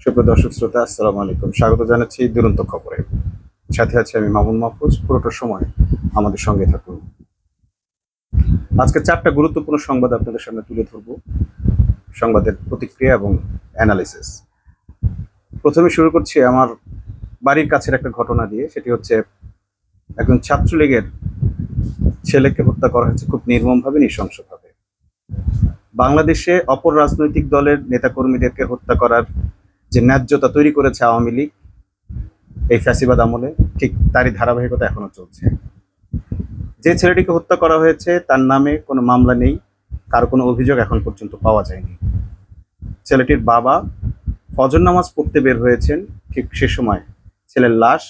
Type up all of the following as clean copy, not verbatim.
সুপ্রিয় দর্শক শ্রোতা, আসসালামু আলাইকুম। স্বাগত জানাচ্ছি দুরন্ত খবরে। সাথে আছে আমি মামুন মাহফুজ। পুরোটা সময় আমাদের সঙ্গে থাকুন। আজকে 4টা গুরুত্বপূর্ণ সংবাদ আপনাদের সামনে তুলে ধরব, সংবাদের প্রতিক্রিয়া এবং অ্যানালিসিস। প্রথমে শুরু করছি আমার বাড়ির কাছের একটা ঘটনা দিয়ে। সেটি হচ্ছে একজন ছাত্রলীগের ছেলেকে হত্যা করা হয়েছে খুব নির্মমভাবে, নৃশংসভাবে। বাংলাদেশে অপর রাজনৈতিক দলের নেতাকর্মীদেরকে হত্যা করার যে ন্যায্যতা তৈরি করেছে আওয়ামী লীগ এই ফ্যাসিবাদ আমলে, ঠিক তারই ধারাবাহিকতা এখনো চলছে। যে ছেলেটিকে হত্যা করা হয়েছে তার নামে কোনো মামলা নেই, কারো কোনো অভিযোগ এখন পর্যন্ত পাওয়া যায়নি। ছেলেটির বাবা ফজর নামাজ পড়তে বের হয়েছেন, ঠিক সে সময় ছেলের লাশ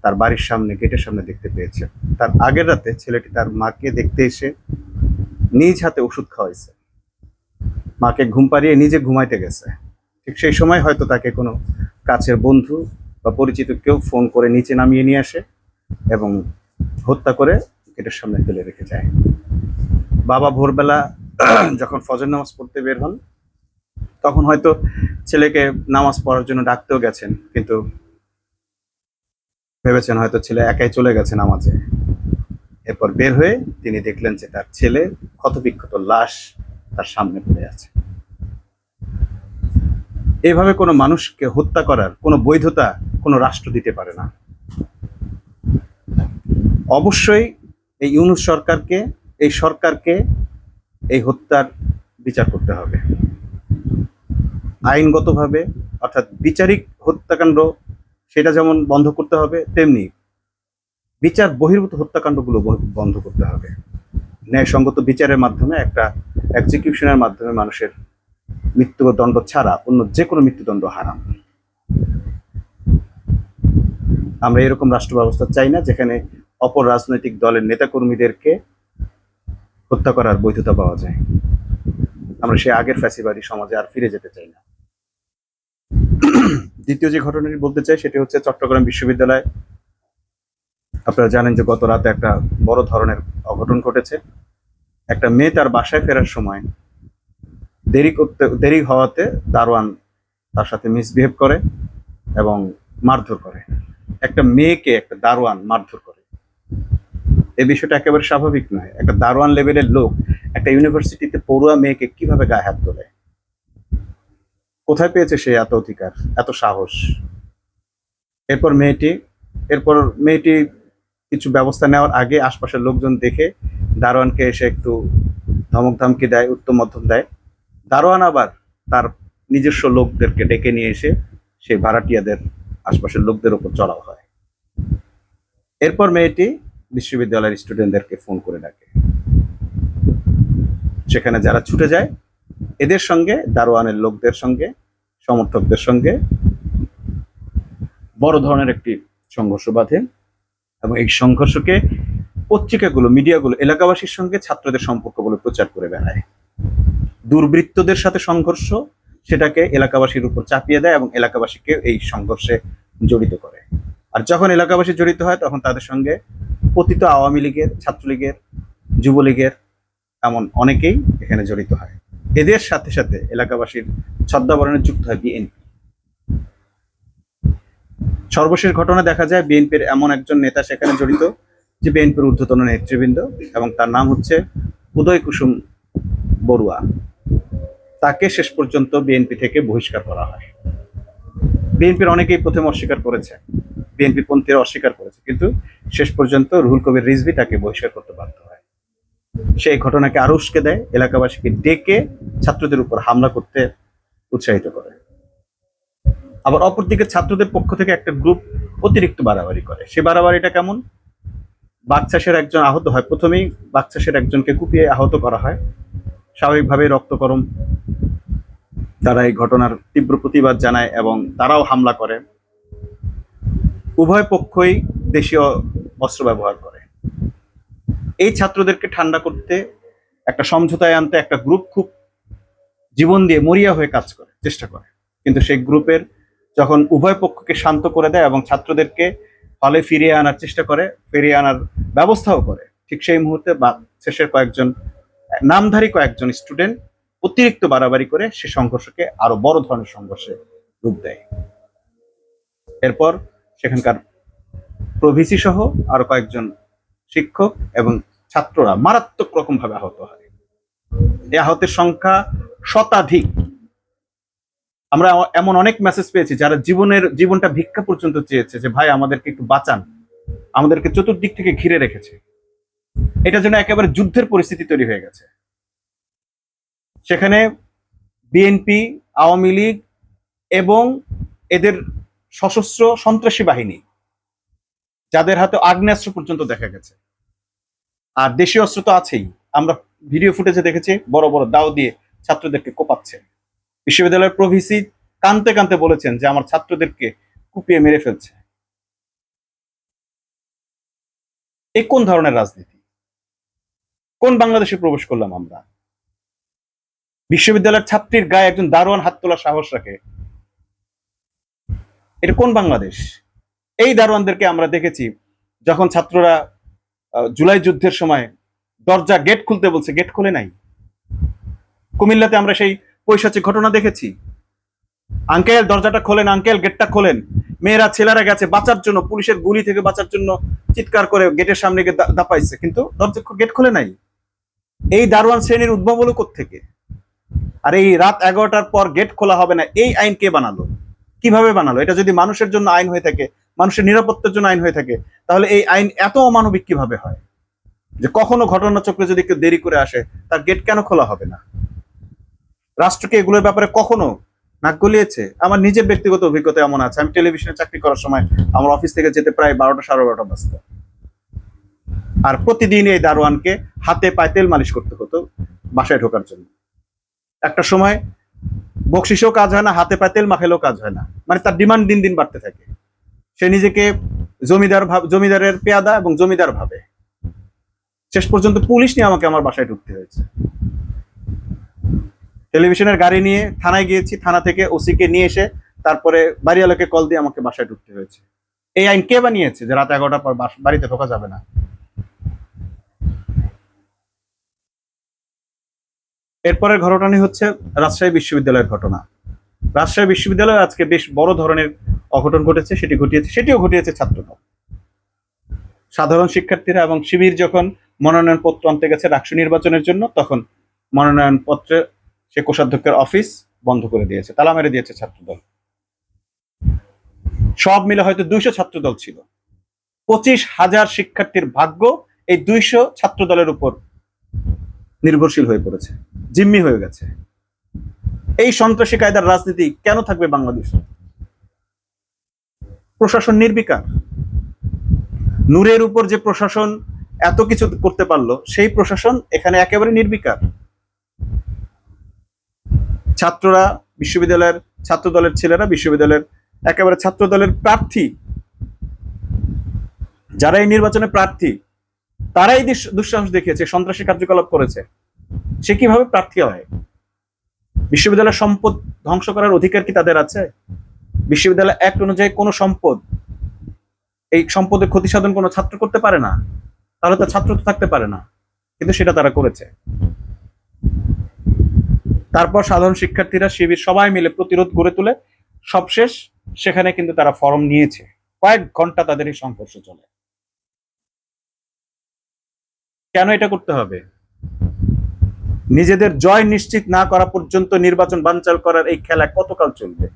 তার বাড়ির সামনে, গেটের সামনে দেখতে পেয়েছে। তার আগের রাতে ছেলেটি তার মাকে দেখতে এসে নিজ হাতে ওষুধ খাওয়াইছে, মাকে ঘুম পাড়িয়ে নিজে ঘুমাইতে গেছে। ঠিক সেই সময় হয়তো তাকে কোনো কাছের বন্ধু বা পরিচিত কেউ ফোন করে নিচে নামিয়ে নিয়ে আসে এবং হত্যা করে গেটের সামনে ফেলে রেখে যায়। বাবা ভোরবেলা যখন ফজর নামাজ পড়তে বের হন, তখন হয়তো ছেলেকে নামাজ পড়ার জন্য ডাকতেও গেছেন, কিন্তু ভেবেছেন হয়তো ছেলে একাই চলে গেছে নামাজে। এরপর বের হয়ে তিনি দেখলেন যে তার ছেলে ক্ষতবিক্ষত লাশ তার সামনে পড়ে আছে। এইভাবে কোনো মানুষকে হত্যা করার কোনো বৈধতা কোনো রাষ্ট্র দিতে পারে না। অবশ্যই এই ইউনূস সরকারকে, এই সরকারকে এই হত্যার বিচার করতে হবে আইনগতভাবে, অর্থাৎ বিচারিক হত্যাকাণ্ড সেটা যেমন বন্ধ করতে হবে, তেমনি বিচার বহির্ভূত হত্যাকাণ্ডগুলো বন্ধ করতে হবে। ন্যায়সঙ্গত বিচারের মাধ্যমে, একটা এক্সিকিউশনের মাধ্যমে মানুষের মৃত্যুদণ্ড ছাড়া অন্য যে কোনো মৃত্যুদণ্ড হারাম। আমরা এরকম রাষ্ট্র ব্যবস্থা চাই না যেখানে অপর রাজনৈতিক দলের নেতাকর্মীদেরকে হত্যা করার বৈধতা পাওয়া যায়। আমরা সে আগের ফ্যাসিবাদী সমাজে আর ফিরে যেতে চাই না। দ্বিতীয় যে ঘটনাটি বলতে চাই সেটি হচ্ছে চট্টগ্রাম বিশ্ববিদ্যালয়। আপনারা জানেন যে গত রাতে একটা বড় ধরনের অঘটন ঘটেছে। একটা মেয়ে তার বাসায় ফেরার সময় দেরি হওয়াতে দারোয়ান তার সাথে মিসবিহেভ করে এবং মারধর করে। একটা মেয়েকে একটা দারোয়ান মারধর করে, এই বিষয়টা একেবারে স্বাভাবিক নয়। একটা দারোয়ান লেভেলের লোক একটা ইউনিভার্সিটিতে পড়ুয়া মেয়েকে কিভাবে গায়ে হাত তোলে? কোথায় পেয়েছে সে এত অধিকার, এত সাহস? এরপর মেয়েটি কিছু ব্যবস্থা নেওয়ার আগে আশপাশের লোকজন দেখে দারোয়ানকে এসে একটু ধমক ধমকি দেয়, উত্তম মধ্যম দেয়। দারোয়ান আবার তার নিজস্ব লোকদেরকে ডেকে নিয়ে এসে সেই ভাড়াটিয়াদের, আশপাশের লোকদের উপর চড়াও হয়। এরপর মেয়েটি বিশ্ববিদ্যালয়ের স্টুডেন্টদেরকে ফোন করে ডাকে। সেখানে যারা ছুটে যায়, এদের সঙ্গে, দারোয়ানের লোকদের সঙ্গে, সমর্থকদের সঙ্গে বড় ধরনের একটি সংঘর্ষ বাধে এবং এই সংঘর্ষকে পত্রিকাগুলো, মিডিয়াগুলো এলাকাবাসীর সঙ্গে ছাত্রদের সম্পর্কগুলো প্রচার করে বেড়ায়। দুর্বৃত্তদের সাথে সংঘর্ষ, সেটাকে এলাকাবাসীর উপর চাপিয়ে দেয় এবং এলাকাবাসীকে এই সংঘর্ষে জড়িত করে। আর যখন এলাকাবাসী জড়িত হয় তখন তাদের সঙ্গে পতিত আওয়ামী লীগের, ছাত্রলীগের, যুবলীগের এমন অনেকেই এখানে জড়িত হয়। এদের সাথে সাথে এলাকাবাসীর ছদ্মাবরণে যুক্ত হয় বিএনপি। সর্বশেষ ঘটনা দেখা যায় বিএনপির এমন একজন নেতা সেখানে জড়িত, যে বিএনপির ঊর্ধ্বতন নেতৃবৃন্দ, এবং তার নাম হচ্ছে উদয় কুসুম বড়ুয়া। তাকে শেষ পর্যন্ত বিএনপি থেকে বহিষ্কার করা হয়। বিএনপির অনেকেই প্রথমে অস্বীকার করেছে, বিএনপি পন্থীরা অস্বীকার করেছে, কিন্তু শেষ পর্যন্ত রুহুল কবির রিজভী তাকে বহিষ্কার করতে বাধ্য হয়। সেই ঘটনাকে আরো উস্কে দেয়, এলাকাবাসীকে ডেকে ছাত্রদের উপর হামলা করতে উৎসাহিত করে। আবার অপরদিকে ছাত্রদের পক্ষ থেকে একটা গ্রুপ অতিরিক্ত বাড়াবাড়ি করে। সে বাড়াবাড়িটা কেমন? বাকচাষের একজন আহত হয়, প্রথমেই বাকচাষের একজনকে কুপিয়ে আহত করা হয়। স্বাভাবিকভাবেই রক্তকরম, তারা এই ঘটনার তীব্র প্রতিবাদ জানায় এবং তারাও হামলা করে। উভয় পক্ষই দেশীয় অস্ত্র ব্যবহার করে। এই ছাত্রদেরকে ঠান্ডা করতে, একটা সমঝোতায় আনতে একটা গ্রুপ খুব জীবন দিয়ে মরিয়া হয়ে কাজ করে, চেষ্টা করে। কিন্তু সেই গ্রুপের যখন উভয় পক্ষকে শান্ত করে দেয় এবং ছাত্রদেরকে হলে ফিরিয়ে আনার চেষ্টা করে, ফিরিয়ে আনার ব্যবস্থাও করে, ঠিক সেই মুহূর্তে বা শেষের নামধারী কয়েকজন স্টুডেন্ট অতিরিক্ত বাড়াবাড়ি করে সে সংঘর্ষকে আরো বড় ধরনের সংঘর্ষে রূপ দেয়। এরপর সেখানকার প্রভিসি সহ আরো কয়েকজন শিক্ষক এবং ছাত্ররা মারাত্মক রকম ভাবে আহত হয়। এই আহতের সংখ্যা শতাধিক। আমরা এমন অনেক মেসেজ পেয়েছি যারা জীবনটা ভিক্ষা পর্যন্ত চেয়েছে, যে ভাই আমাদেরকে একটু বাঁচান, আমাদেরকে চতুর্দিক থেকে ঘিরে রেখেছে। এটা যেন একেবারে যুদ্ধের পরিস্থিতি তৈরি হয়ে গেছে। সেখানে বিএনপি, আওয়ামী লীগ এবং এদের সশস্ত্র সন্ত্রাসী বাহিনী, যাদের হাতে আগ্নেয়াস্ত্র পর্যন্ত দেখা গেছে, আর দেশীয় অস্ত্র তো আছেই। আমরা ভিডিও ফুটেজে দেখেছি বড় বড় দাও দিয়ে ছাত্রদেরকে কোপাচ্ছে। বিশ্ববিদ্যালয়ের প্রভিসি কানতে কানতে বলেছেন যে আমার ছাত্রদেরকে কুপিয়ে মেরে ফেলছে। এই কোন ধরনের রাজনীতি? কোন বাংলাদেশে প্রবেশ করলাম আমরা? বিশ্ববিদ্যালয়ের ছাত্রীর গায়ে একজন দারোয়ান হাত তোলার সাহস রাখে, এটা কোন বাংলাদেশ? এই দারোয়ানদেরকে আমরা দেখেছি যখন ছাত্ররা জুলাই যুদ্ধের সময় দরজা গেট খুলতে বলছে, গেট খুলে নাই। কুমিল্লাতে আমরা সেই পৈশাচিক ঘটনা দেখেছি। আঙ্কেল দরজাটা খোলেন, আঙ্কেল গেটটা খোলেন। মেয়েরা ছেলেরা গেছে বাঁচার জন্য, পুলিশের গুলি থেকে বাঁচার জন্য চিৎকার করে গেটের সামনে গিয়ে দাপাইছে, কিন্তু দরজা গেট খোলে নাই। এই দারোয়ান শ্রেণীর উদ্ভব হলো কোত্থেকে? আর এই রাত 11টার পর গেট খোলা হবে না, এই আইন কে বানালো? কিভাবে বানালো? এটা যদি মানুষের জন্য আইন হয়ে থাকে, মানুষের নিরাপত্তার জন্য আইন হয়ে থাকে, তাহলে এই আইন এত অমানবিক কিভাবে হয় যে কখনো ঘটনাচক্রে যদি কেউ দেরি করে আসে তার গেট কেন খোলা হবে না? রাষ্ট্রকে এগুলোর ব্যাপারে কখনো নাক গলিয়েছে? আমার নিজের ব্যক্তিগত অভিজ্ঞতা এমন আছে, আমি টেলিভিশনে চাকরি করার সময় আমার অফিস থেকে যেতে প্রায় 12টা 12:30 বাজতো। আর প্রতিদিন এই দারোয়ানকে হাতে পায়ে তেল মালিশ করতে হতো বাসায় ঢোকার জন্য। একটা সময় বকশিসেও কাজ হয় না, হাতে পায়ে তেল মাখালেও কাজ হয় না। মানে তার ডিমান্ড দিন দিন বাড়তে থাকে। সে নিজেকে জমিদারের পেয়াদা এবং জমিদার ভাবে। শেষ পর্যন্ত পুলিশ নিয়ে আমাকে আমার বাসায় ঢুকতে হয়েছে। টেলিভিশনের গাড়ি নিয়ে থানায় গিয়েছি, থানা থেকে ওসিকে নিয়ে এসে তারপরে বাড়িওয়ালাকে কল দিয়ে আমাকে বাসায় ঢুকতে হয়েছে। এই আইন কে বানিয়েছে যে রাত 11টার পর বাড়িতে ঢোকা যাবে না? এরপরের ঘটনাটি হচ্ছে রাজশাহী বিশ্ববিদ্যালয়ের ঘটনা। রাজশাহী বিশ্ববিদ্যালয়ে আজকে বেশ বড় ধরনের অঘটন ঘটেছে। সেটিও ঘটিয়েছে ছাত্রদল। সাধারণ শিক্ষার্থীরা এবং শিবির যখন মনোনয়নপত্র আনতে গেছে ডাকসু নির্বাচনের জন্য, তখন মনোনয়নপত্রে সে কোষাধ্যক্ষের অফিস বন্ধ করে দিয়েছে, তালা মেরে দিয়েছে ছাত্রদল। সব মিলে হয়তো 200 ছাত্রদল ছিল। 25,000 শিক্ষার্থীর ভাগ্য এই 200 ছাত্রদলের উপর নির্ভরশীল হয়ে পড়েছে, জিম্মি হয়ে গেছে। এই সন্ত্রাসী কায়দার রাজনীতি কেন থাকবে বাংলাদেশে? প্রশাসন নির্বিকার। নূরের উপর যে প্রশাসন এত কিছু করতে পারলো, সেই প্রশাসন এখানে একেবারে নির্বিকার। ছাত্ররা, বিশ্ববিদ্যালয়ের ছাত্র দলের ছেলেরা, বিশ্ববিদ্যালয়ের একেবারে ছাত্র দলের প্রার্থী, যারা এই নির্বাচনে প্রার্থী, তারাই দুঃসাহস দেখিয়েছে, সন্ত্রাসী কার্যকলাপ করেছে। সে কিভাবে প্রার্থী হয়? বিশ্ববিদ্যালয়ের সম্পদ ধ্বংস করার অধিকার কি তাদের আছে? বিশ্ববিদ্যালয় অ্যাক্ট অনুযায়ী কোনো সম্পদ, এই সম্পদের ক্ষতি সাধন কোনো ছাত্র করতে পারে না, তাহলে তার ছাত্র তো থাকতে পারে না, কিন্তু সেটা তারা করেছে। তারপর সাধারণ শিক্ষার্থীরা, শিবির সবাই মিলে প্রতিরোধ গড়ে তুলে সবশেষ সেখানে কিন্তু তারা ফরম নিয়েছে। কয়েক ঘন্টা তাদের এই সংঘর্ষ চলে। কেন এটা করতে হবে? নিজেদের জয় নিশ্চিত না করা পর্যন্ত নির্বাচন বানচাল করার এই খেলা কতকাল চলবে?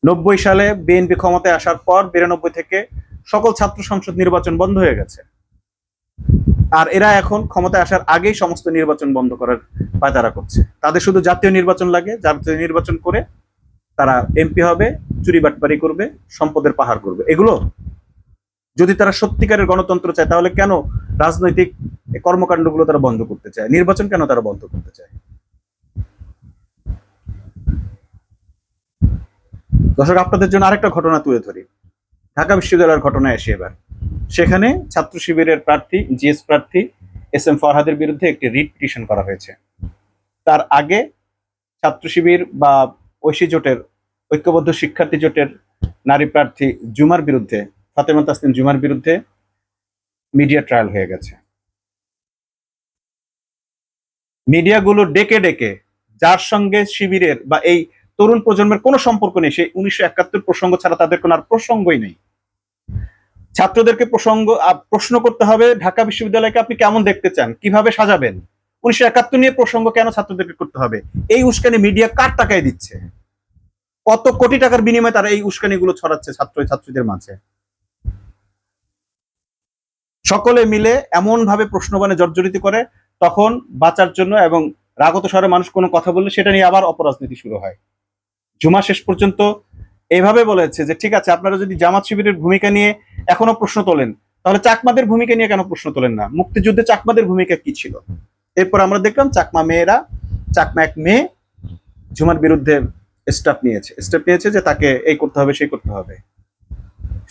90 সালে বিএনপি ক্ষমতায় আসার পর 92 থেকে সকল ছাত্র সংসদ নির্বাচন বন্ধ হয়ে গেছে। আর এরা এখন ক্ষমতায় আসার আগেই সমস্ত নির্বাচন বন্ধ করার পায়তারা করছে। তাদের শুধু জাতীয় নির্বাচন লাগে, জাতীয় নির্বাচন করে তারা এমপি হবে, চুরি বাটপারি করবে, সম্পদের পাহাড় করবে। এগুলো যদি তারা সত্যিকারের গণতন্ত্র চায়, তাহলে কেন রাজনৈতিক কর্মকাণ্ডগুলো তারা বন্ধ করতে চায়? নির্বাচন কেন তারা বন্ধ করতে চায়? দর্শক, আপনাদের জন্য আরেকটা ঘটনা তুলে ধরি। ঢাকা বিশ্ববিদ্যালয়ের ঘটনায় আসি এবার। সেখানে ছাত্র শিবিরের প্রার্থী, জিএস প্রার্থী এস এম ফরহাদের বিরুদ্ধে একটি রিট পিটিশন করা হয়েছে। তার আগে ছাত্র শিবির বা ঐশী জোটের, ঐক্যবদ্ধ শিক্ষার্থী জোটের নারী প্রার্থী জুমার বিরুদ্ধে, ফাতেমা তাসনিম জুমার বিরুদ্ধে মিডিয়া ট্রায়াল হয়ে গেছে। মিডিয়াগুলো ডেকে ডেকে যার সঙ্গে শিবিরের বা এই তরুণ প্রজন্মের কোনো সম্পর্ক নেই, সেই 1971 প্রসঙ্গ ছাড়া তাদের কোনো আর প্রসঙ্গই নেই। ছাত্রদেরকে প্রশ্ন করতে হবে, ঢাকা বিশ্ববিদ্যালয়কে আপনি কেমন দেখতে চান, কিভাবে সাজাবেন। 1971 নিয়ে প্রসঙ্গ কেন ছাত্রদেরকে করতে হবে? এই উস্কানি মিডিয়া কার টাকায় দিচ্ছে? কত কোটি টাকার বিনিময়ে তারা এই উস্কানিগুলো ছড়াচ্ছে ছাত্রীদের মাঝে। সকলে মিলে এমন ভাবে প্রশ্নবাণে জর্জরিত করে, তখন বাঁচার জন্য এবং রাগত স্বরে মানুষ কোনো কথা বললে সেটা নিয়ে আবার অপরাজনীতি শুরু হয়। জুমা শেষ পর্যন্ত এইভাবে বলেছে যে ঠিক আছে, আপনারা যদি জামাত শিবিরের ভূমিকা নিয়ে এখনো প্রশ্ন তোলেন, তাহলে চাকমাদের ভূমিকা নিয়ে কেন প্রশ্ন তোলেন না? মুক্তিযুদ্ধে চাকমাদের ভূমিকা কি ছিল? এরপর আমরা দেখলাম চাকমা এক মেয়ে ঝুমার বিরুদ্ধে স্টেপ নিয়েছে যে তাকে এই করতে হবে, সেই করতে হবে।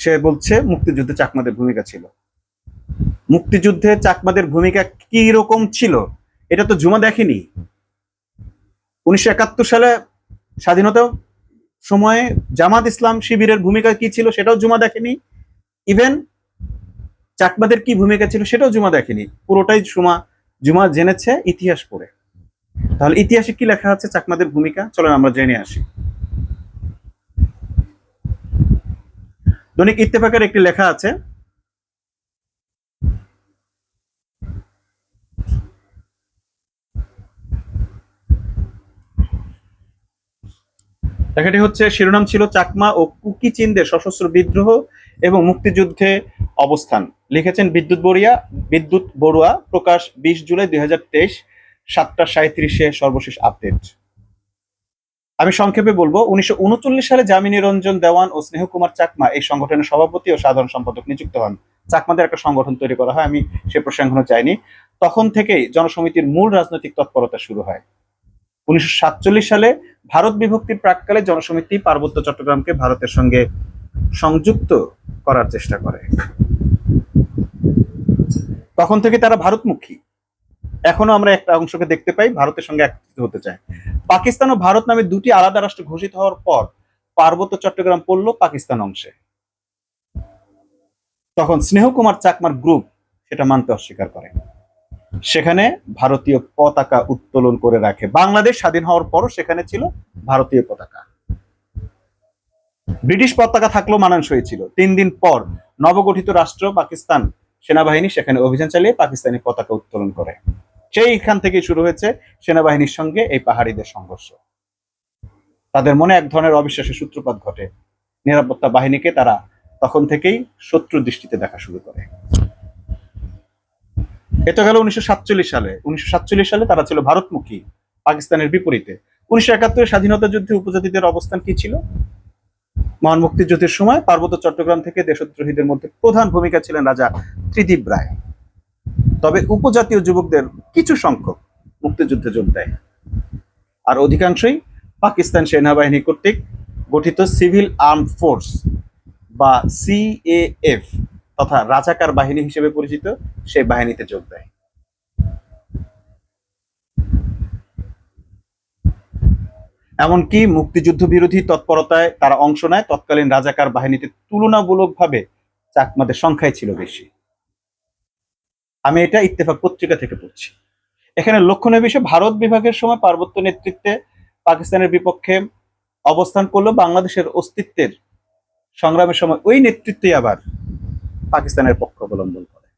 সে বলছে মুক্তিযুদ্ধে চাকমাদের ভূমিকা ছিল। মুক্তিযুদ্ধে চাকমাদের ভূমিকা কি রকম ছিল এটা তো ঝুমা দেখেনি। 1971 সালে স্বাধীনতা সময়ে জামাত ইসলাম শিবিরের ভূমিকা কি ছিল সেটাও জুমা দেখেনি। ইভেন চাকমাদের কি ভূমিকা ছিল সেটাও জুমা দেখেনি। পুরোটাই জুমা জেনেছে ইতিহাস পড়ে। তাহলে ইতিহাসে কি লেখা আছে চাকমাদের ভূমিকা, চলেন আমরা জেনে আসি। দৈনিক ইত্তেফাকের একটি লেখা আছে, লেখাটি হচ্ছে, শিরোনাম ছিল চাকমা ও কুকি চীনদের সশস্ত্র বিদ্রোহ এবং মুক্তিযুদ্ধে অবস্থান। লিখেছেন বিদ্যুৎ বড়ুয়া। প্রকাশ 20 জুলাই 2023, 7:37 সর্বশেষ আপডেট। আমি সংক্ষেপে বলবো, 1939 সালে যামিনী রঞ্জন দেওয়ান ও স্নেহ কুমার চাকমা এই সংগঠনের সভাপতি ও সাধারণ সম্পাদক নিযুক্ত হন। চাকমাদের একটা সংগঠন তৈরি করা হয়, আমি সে প্রসঙ্গে চাইনি। তখন থেকেই জনসমিতির মূল রাজনৈতিক তৎপরতা শুরু হয়। 1947 সালে ভারত বিভক্তির প্রাক্কালে জনসমিতি পার্বত্য চট্টগ্রামকে ভারতের সঙ্গে সংযুক্ত করার চেষ্টা করে। তখন থেকে তারা ভারতমুখী। এখনো আমরা একটা অংশকে দেখতে পাই ভারতের সঙ্গে একত্রিত হতে চায়। পাকিস্তান ও ভারত নামে দুটি আলাদা রাষ্ট্র ঘোষিত হওয়ার পর পার্বত্য চট্টগ্রাম পড়ল পাকিস্তান অংশে। তখন স্নেহ কুমার চাকমার গ্রুপ সেটা মানতে অস্বীকার করে, সেখানে ভারতীয় পতাকা উত্তোলন করে রাখে। বাংলাদেশ স্বাধীন হওয়ার পরও সেখানে ছিল ভারতীয় পতাকা। ব্রিটিশ পতাকা থাকলেও মানানসই ছিল। 3 দিন পর নবগঠিত রাষ্ট্র পাকিস্তান সেনাবাহিনী সেখানে অভিযান চালিয়ে পাকিস্তানি পতাকা উত্তোলন করে। সেইখান থেকে শুরু হয়েছে সেনাবাহিনীর সঙ্গে এই পাহাড়িদের সংঘর্ষ। তাদের মনে এক ধরনের অবিশ্বাসের সূত্রপাত ঘটে। নিরাপত্তা বাহিনীকে তারা তখন থেকেই শত্রু দৃষ্টিতে দেখা শুরু করে। এটা গেল 1947 সালে। 1947 সালে তারা ছিল ভারতমুখী, পাকিস্তানের বিপরীতে। 1971 স্বাধীনতা যুদ্ধে উপজাতিদের অবস্থান কি ছিল? মহান মুক্তিযুদ্ধের সময় পার্বত্য চট্টগ্রাম থেকে দেশদ্রোহীদের মধ্যে প্রধান ভূমিকা ছিলেন রাজা ত্রিদিব রায়। তবে উপজাতীয় যুবকদের কিছু সংখ্যক মুক্তিযুদ্ধে যোগ দেয়, আর অধিকাংশই পাকিস্তান সেনাবাহিনী কর্তৃক গঠিত সিভিল আর্ম ফোর্স বা সিএএফ তথা রাজাকার বাহিনী হিসেবে পরিচিত সেই বাহিনীতে যোগ দেয়। এমনকি মুক্তিযুদ্ধ বিরোধী তৎপরতায় তারা অংশ নেয়। তৎকালীন রাজাকার বাহিনীতে তুলনামূলকভাবে চাকমাদের সংখ্যাই ছিল বেশি। আমি এটা ইত্তেফাক পত্রিকা থেকে পড়ছি। এখানে লক্ষণীয় বিষয়, ভারত বিভাগের সময় পার্বত্য নেতৃত্বে পাকিস্তানের বিপক্ষে অবস্থান করলেও বাংলাদেশের অস্তিত্বের সংগ্রামের সময় ওই নেতৃত্বই আবার পাকিস্তানের পক্ষ অবলম্বন করে।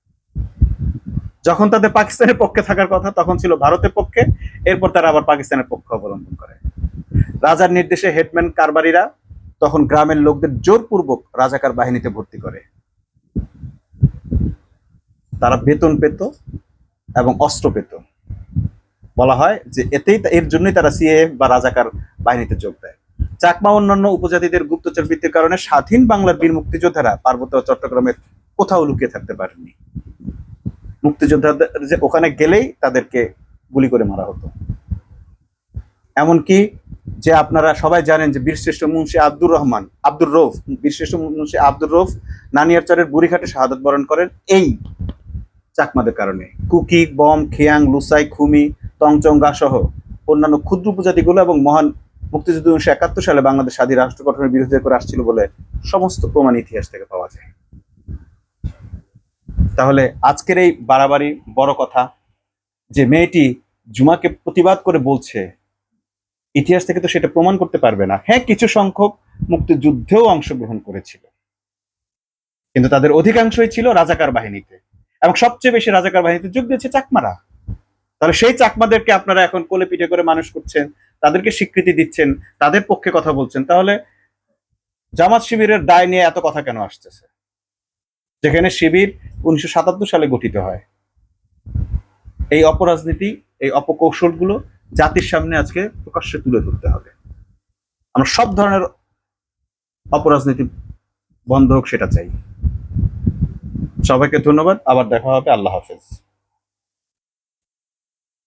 যখন তাদের পাকিস্তানের পক্ষে থাকার কথা তখন ছিল ভারতের পক্ষে, এরপর তারা আবার পাকিস্তানের পক্ষ অবলম্বন করে। রাজার নির্দেশে হেডম্যান কারবারিরা তখন গ্রামের লোকদের জোরপূর্বক রাজাকার বাহিনীতে ভর্তি করে। তারা বেতন পেত এবং অস্ত্র পেত। বলা হয় যে এর জন্যই তারা সিএএফ বা রাজাকার বাহিনীতে যোগ দেয়। চাকমা অন্যান্য উপজাতিদের গুপ্তচর বৃত্তির কারণে স্বাধীন বাংলার বীর মুক্তিযোদ্ধারা পার্বত্য চট্টগ্রামের কোথাও লুকিয়ে থাকতে পারেননি। মুক্তিযোদ্ধাদের যে ওখানে গেলেই তাদেরকে গুলি করে মারা হতো। এমনকি যে আপনারা সবাই জানেন যে বীরশ্রেষ্ঠ মুন্সি বীরশ্রেষ্ঠ মুন্সি আব্দুর রৌফ নানিয়ারচরের বুড়িঘাটে শাহাদত বরণ করেন এই চাকমাদের কারণে। কুকি, বম, খিয়াং, লুসাই, খুমি, তংচঙ্গা সহ অন্যান্য ক্ষুদ্র উপজাতিগুলো এবং মহান মুক্তিযুদ্ধ 1971 সালে বাংলাদেশ স্বাধীন রাষ্ট্র গঠনের বিরোধিতা করে আসছিল বলে সমস্ত প্রমাণ ইতিহাস থেকে পাওয়া যায়। তাহলে আজকের এই বাড়াবাড়ি বড় কথা যে মেয়েটি জুমাকে প্রতিবাদ করে বলছে ইতিহাস থেকে তো সেটা প্রমাণ করতে পারবে না। হ্যাঁ, কিছু সংখ্যক মুক্তিযুদ্ধেও অংশগ্রহণ করেছিল, কিন্তু তাদের অধিকাংশই ছিল রাজাকার বাহিনীতে, এবং সবচেয়ে বেশি রাজাকার বাহিনীতে যোগ দিয়েছে চাকমারা। তাহলে সেই চাকমাদেরকে আপনারা এখন কোলে পিঠে করে মানুষ করছেন, তাদেরকে স্বীকৃতি দিচ্ছেন, তাদের পক্ষে কথা বলছেন, তাহলে জামাত শিবিরের দায় নিয়ে এত কথা কেন আসতেছে, যেখানে শিবির 1977 সালে গঠিত হয়? এই অপরাজনীতি, এই অপকৌশলগুলো জাতির সামনে আজকে প্রকাশ্যে তুলে ধরতে হবে। আমরা সব ধরনের অপরাজনীতি বন্ধ হোক, সেটা চাই। সবাইকে ধন্যবাদ, আবার দেখা হবে। আল্লাহ হাফেজ।